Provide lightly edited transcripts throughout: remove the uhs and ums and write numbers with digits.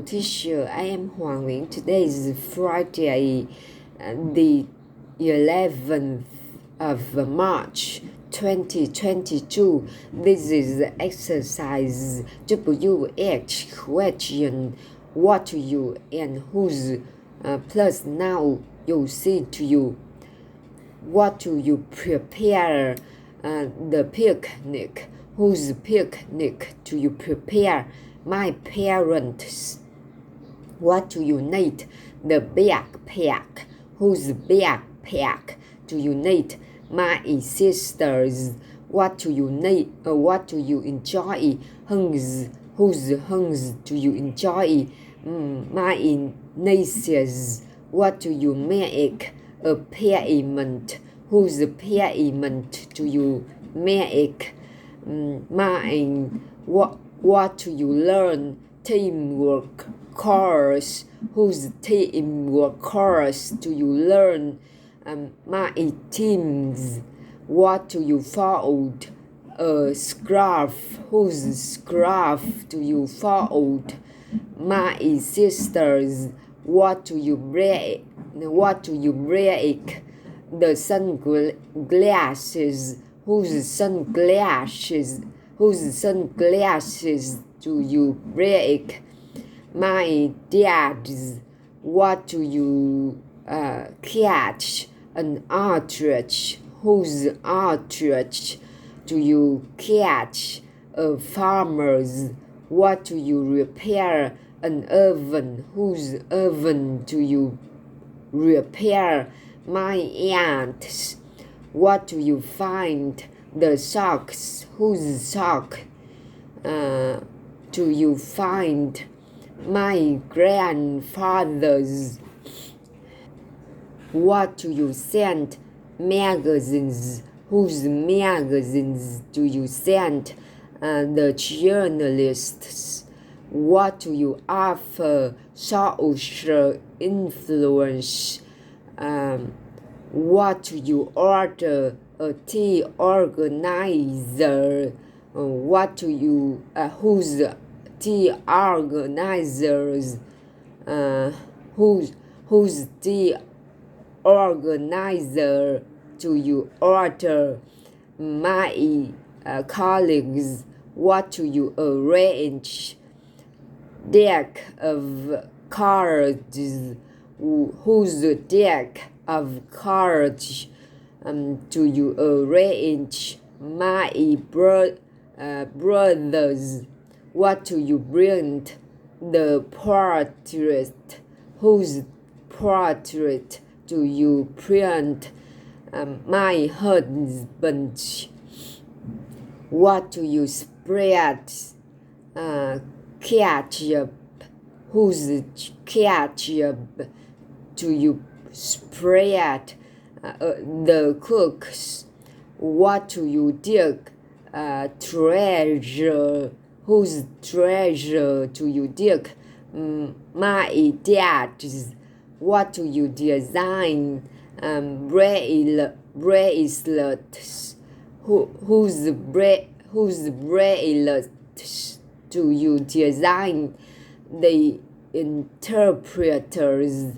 Teacher, I am Huang Ling. Today is Friday, the 11th of March 2022. This is exercise WH question. What to you and whose plus now you see to you. What do you prepare the picnic? Whose picnic do you prepare? My parents. What do you need? The backpack. Whose backpack do you need? My sisters. What do you need? What do you enjoy? Whose hunks do you enjoy? My nieces. What do you make? A payment. Whose payment do you make? Mine. What do you learn? Teamwork course. Whose teamwork course do you learn? My teams. What do you fold? A scarf. Whose scarf do you fold? My sisters. What do you break? What do you break? The sunglasses. Whose sunglasses? Whose sunglasses do you break? My dad's. What do you catch? An ostrich. Whose ostrich do you catch? A farmer's. What do you repair? An oven. Whose oven do you repair? My aunt's. What do you find? The socks. Whose sock do you find? My grandfather's. What do you send? Magazines. Whose magazines do you send? The journalists. What do you offer? Social influence. What do you order? A tea organizer. What do you? Whose tea organizers? Whose tea organizer do you order? My colleagues. What do you arrange? Deck of cards. Whose deck of cards do you arrange? My brothers. What do you bring? The portrait. Whose portrait do you print? My husband. What do you spread? Ketchup. Whose ketchup do you spread? The cooks. What do you dig? Treasure. Whose treasure do you dig? My dad's. What do you design? Bracelets. Whose bracelets do you design? The interpreters.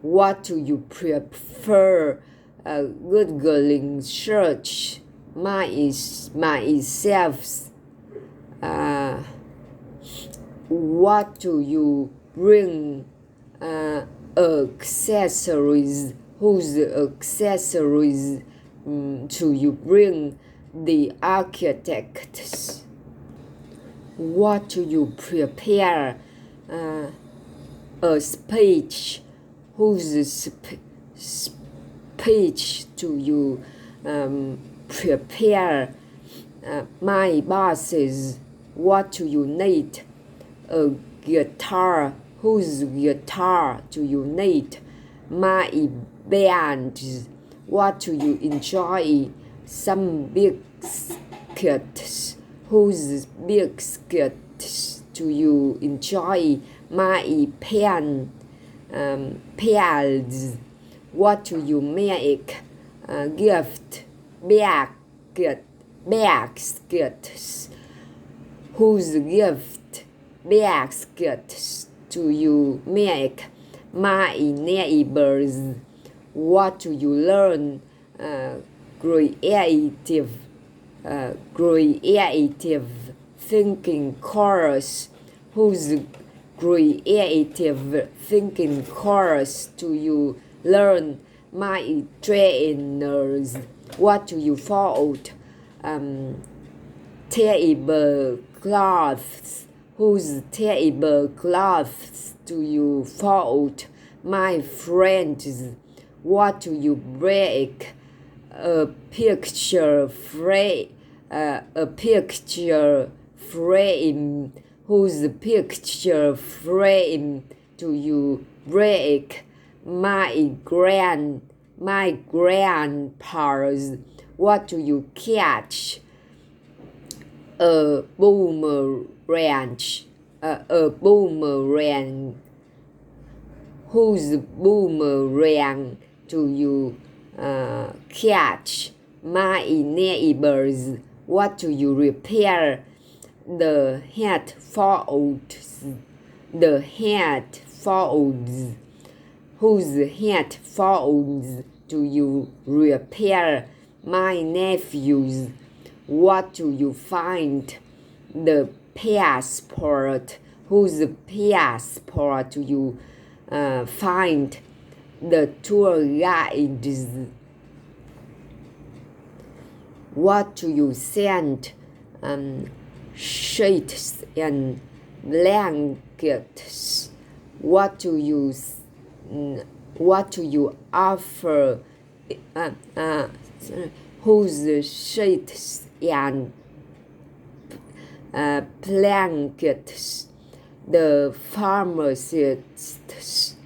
What do you prefer? Googling search. Myself. What do you bring? Accessories. Whose accessories do you bring? The architects. What do you prepare? A speech. Whose speech do you prepare? My bosses. What do you need? A guitar. Whose guitar do you need? My band. What do you enjoy? Some biscuits. Whose biscuits do you enjoy? My pen. Pals. What do you make? Gift. Baskets. Whose gift baskets do you make? My neighbors. What do you learn? Creative thinking course. Whose creative thinking course do you learn? My trainers. What do you fold? Tablecloths. Whose tablecloths do you fold? My friends. What do you break? A picture frame. Whose picture frame do you break? My grandpa's. What do you catch? A boomerang. Whose boomerang do you catch? My neighbors. What do you repair? The headphones. Whose headphones do you repair? My nephews. What do you find? The passport. Whose passport do you find? The tour guides. What do you send? Sheets and blankets. What do you offer? Whose sheets and blankets? The pharmacists.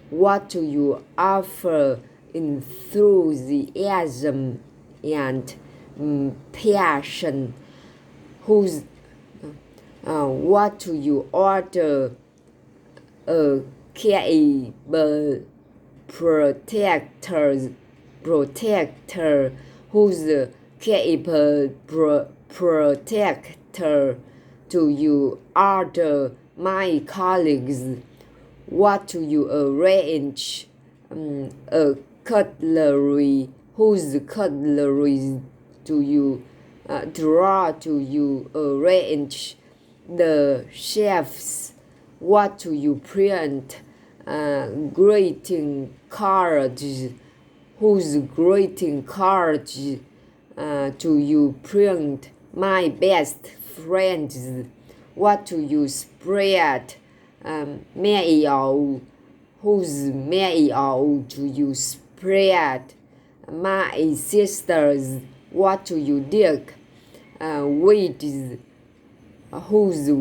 What do you offer? Enthusiasm and passion. What do you order? A cable protector. Whose cable protector do you order? My colleagues. What do you arrange? A cutlery. Whose cutlery do you draw? Do you arrange? The chefs. What do you print? Greeting cards. Whose greeting cards do you print? My best friends. What do you spread? Mail. Whose mail do you spread? My sisters. What do you dig? Weeds. Whose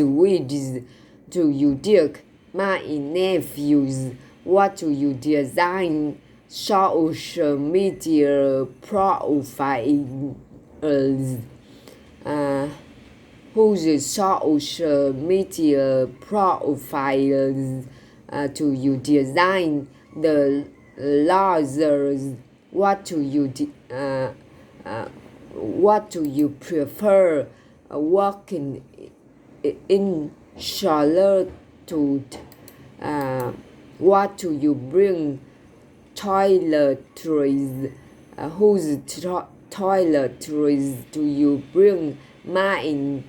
weeds do you dig? My nephews. What do you design? Social media profiles. Whose social media profiles do you design? The lasers. What do you prefer? Walking in solitude. What do you bring? Toiletries. Whose toiletries do you bring? Mine.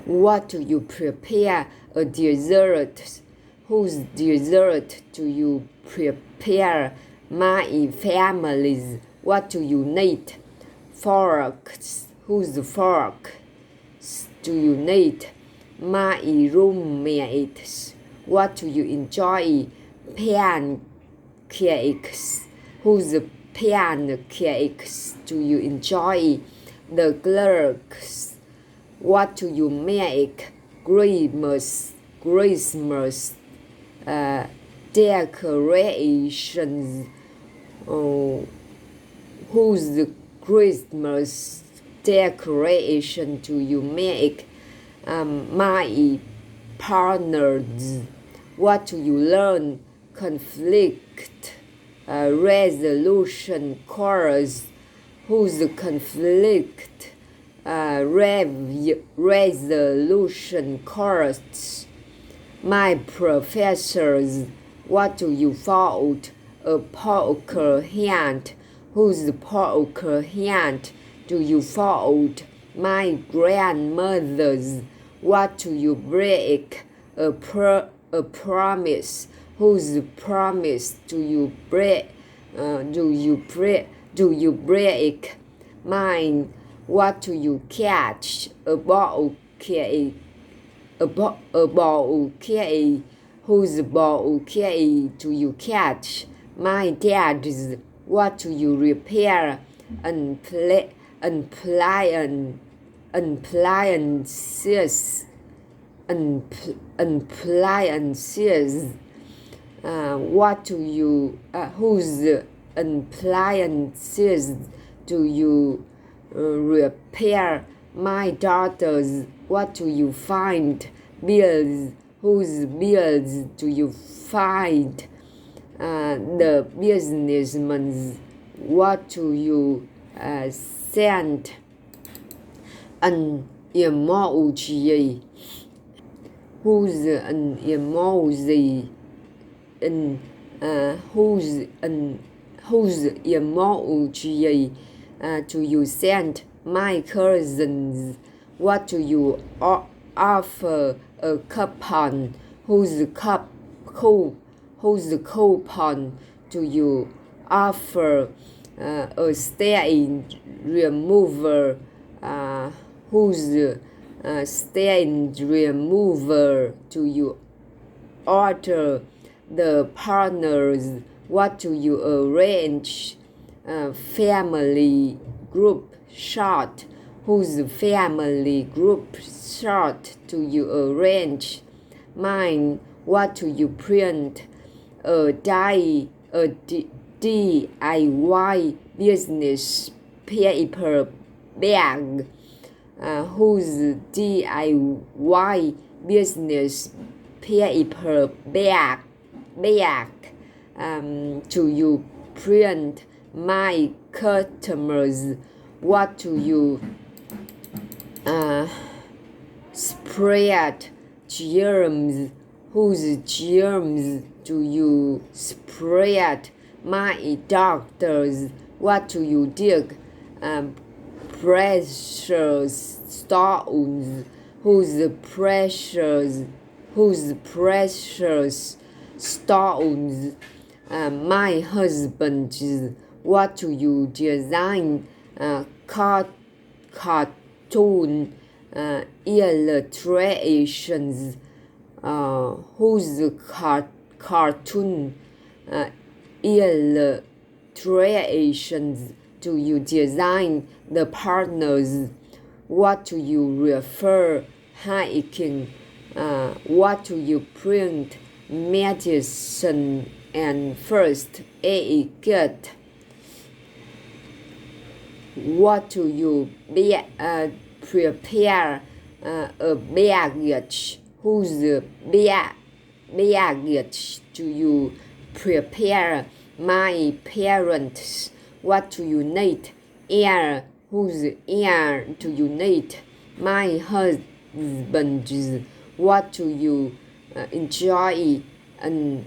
What do you prepare? A dessert. Whose dessert do you prepare? My family's. What do you need? Forks. Whose fork do you need? My roommates. What do you enjoy? Pancakes. Whose pancakes do you enjoy? The clerks. What do you make? Christmas decorations. Whose Christmas decoration do you make? My partners. What do you learn? Conflict resolution course. Whose conflict resolution course. My professors, what do you fault? A poker hand. Whose poker hand do you fault? My grandmother's. What do you break? A promise. Whose promise do you break? Do you break? Mine. What do you catch? A ball key. A ball key. Whose ball key do you catch? My dad's. What do you repair? Appliances. What do you? Whose appliances do you repair? My daughter's. What do you find? Bills. Whose bills do you find? The businessman's. What do you send? An emoji. Whose an emoji? Whose emoji do you send? My cousins. What do you offer? A coupon. Whose coupon do you offer? A stain remover. Whose stain remover do you order? The partners. What do you arrange? Family group shot. Whose family group shot do you arrange? Mine. What do you print? A DIY business paper bag. Whose DIY business paper bag do you print? My customers. What do you spread? Germs. Whose germs do you spread? My doctors. What do you dig? Precious stones. Whose precious stones? My husband's. What do you design? Cartoon illustrations. Whose cartoon illustrations do you design? The partners. What do you refer? Hiking. What do you print? Medicine and first aid kit. What do you prepare? A baggage. Whose baggage do you prepare? My parents. What do you need? Air. Whose air do you need? My husband's. What do you enjoy and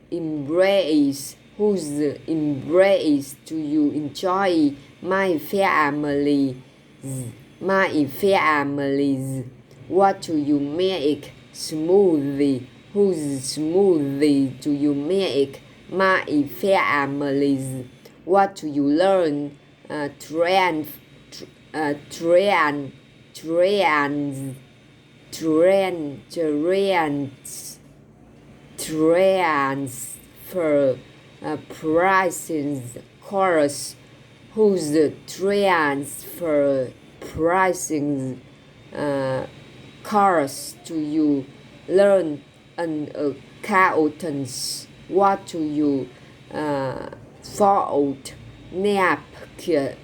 embrace? Whose embrace do you enjoy? My family's. What do you make? Smoothie. Whose smoothie do you make? My family's. What do you learn? Transfer pricing course. Whose transfer pricing course do you learn? An accountant's. What do you fold? Napkins.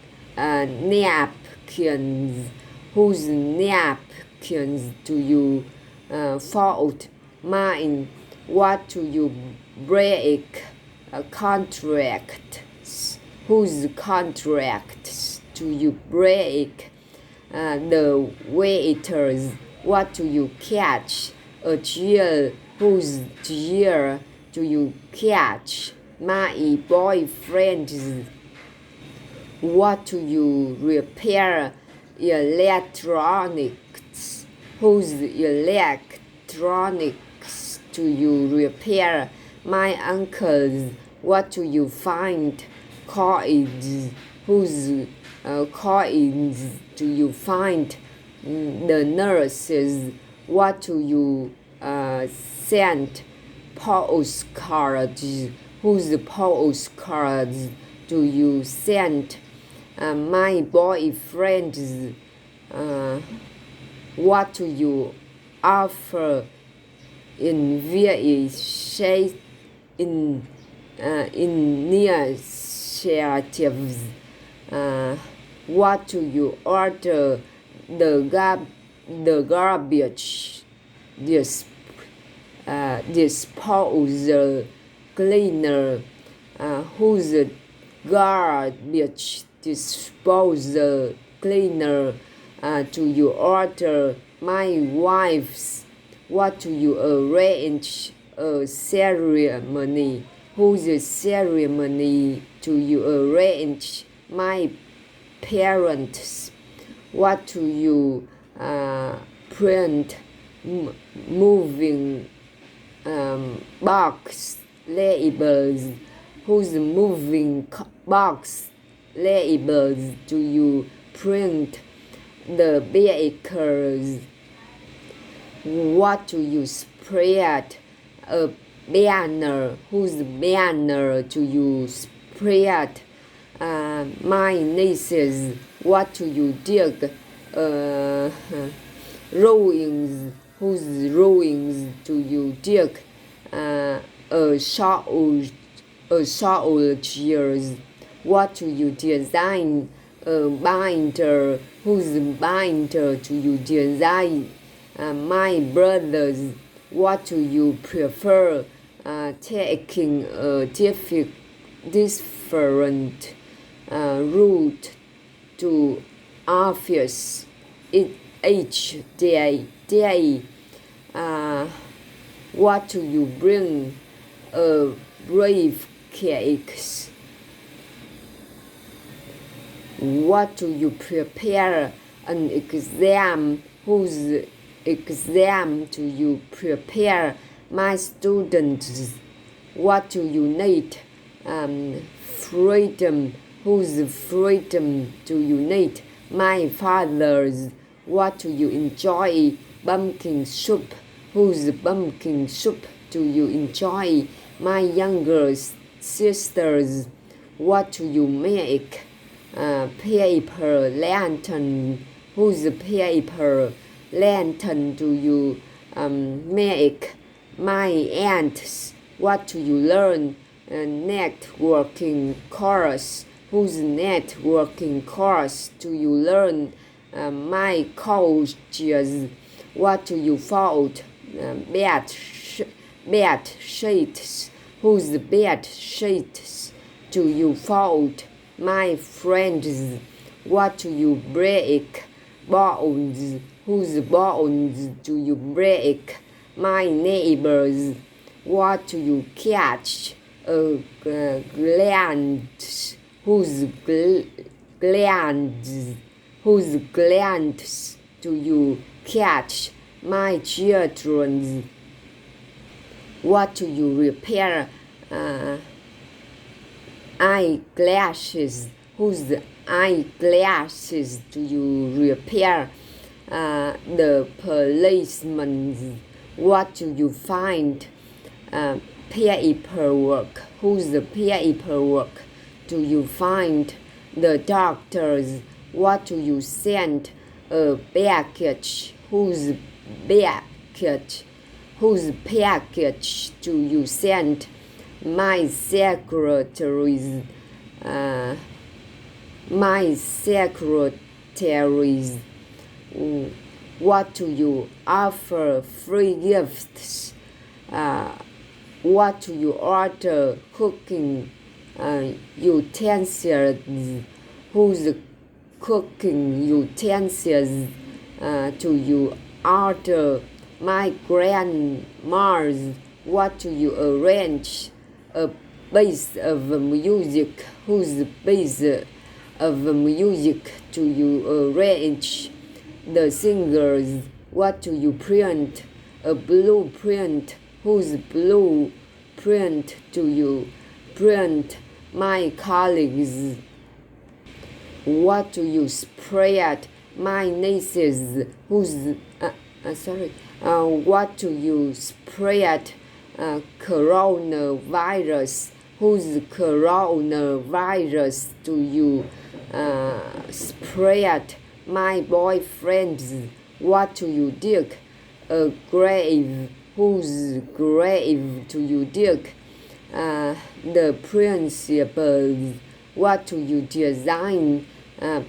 Whose napkins do you fold? Mine. What do you break? Contracts. Whose contracts do you break? The waiters, what do you catch? A deer, whose deer do you catch? My boyfriend, what do you repair? Electronics, whose electronics do you repair? My uncle's, what do you find? Coins, whose coins do you find? The nurses, what do you send? Postcards, whose postcards do you send? My boyfriend, what do you offer? Initiatives, what do you order? The garbage disposal cleaner, whose garbage disposal cleaner do you order? My wife's, what do you arrange? A ceremony, whose ceremony do you arrange? My parents, what do you print? Moving box labels, whose moving box labels do you print? The bakers, what do you spread? A banner, whose banner do you spread? My nieces, what do you dig? Rowings, whose rowings do you dig? A soldiers, what do you design? A binder, whose binder do you design? My brothers, what do you prefer? Taking a different route to office each day. What do you bring? A briefcase. What do you prepare? An exam. Whose exam do you prepare? My students, what do you need? Freedom, whose freedom do you need? My fathers, what do you enjoy? Pumpkin soup, whose pumpkin soup do you enjoy? My younger sisters, what do you make? Paper lantern, whose paper lantern do you make? My aunts, what do you learn? Networking course, whose networking course do you learn? My coaches, what do you fold? Bed sheets, whose bed sheets do you fold? My friends, what do you break? Bones, whose bones do you break? My neighbors, what do you catch? Glands, whose glands do you catch? My children, what do you repair? Eyeglasses, whose eyeglasses do you repair? The policeman, what do you find? Paperwork, whose paperwork do you find? The doctors, what do you send? A package, whose package do you send? My secretaries, what do you offer? Free gifts. What do you order? Cooking utensils, whose cooking utensils do you order? My grandma's. What do you arrange? A piece of music. Whose piece of music do you arrange? The singers. What do you print? A blueprint. Whose blueprint do you print? My colleagues. What do you spread? My nieces. What do you spread? Coronavirus. Whose coronavirus do you spread? My boyfriend's. What do you dig? A grave. Whose grave do you dig? The principal's. What do you design?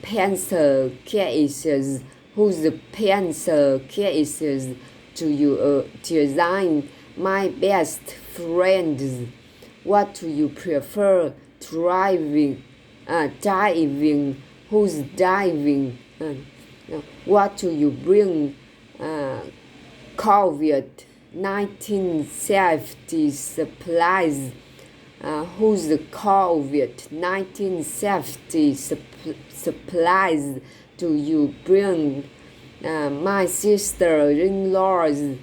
Pencil cases. Whose pencil cases do you design? My best friends. What do you prefer? Diving. Who's diving? What do you bring? COVID-19 safety supplies. Whose COVID-19 safety supplies do you bring? My sister-in-law's.